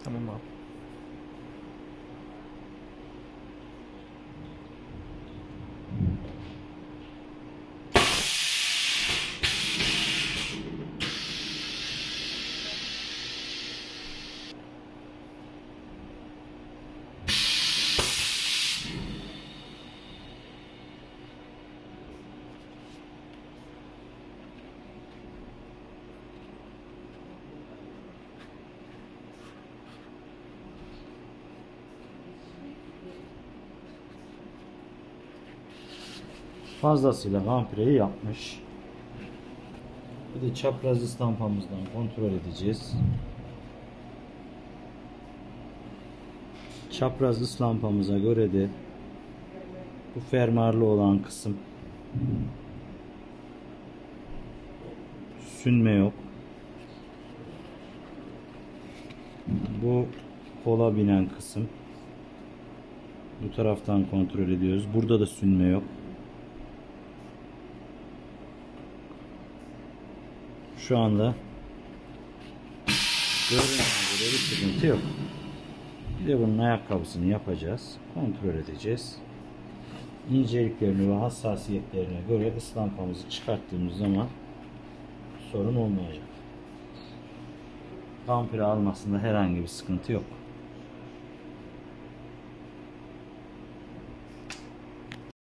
Tamam abi. Fazlasıyla ampireyi yapmış. Bir de çapraz istampamızdan kontrol edeceğiz. Çapraz istampamıza göre de bu fermuarlı olan kısım sünme yok. Bu kola binen kısım. Bu taraftan kontrol ediyoruz. Burada da sünme yok. Şu anda gördüğünüz gibi bir sıkıntı yok. Bir de bunun ayakkabısını yapacağız. Kontrol edeceğiz. İnceliklerine ve hassasiyetlerine göre ıslampamızı çıkarttığımız zaman sorun olmayacak. Ampere almasında herhangi bir sıkıntı yok.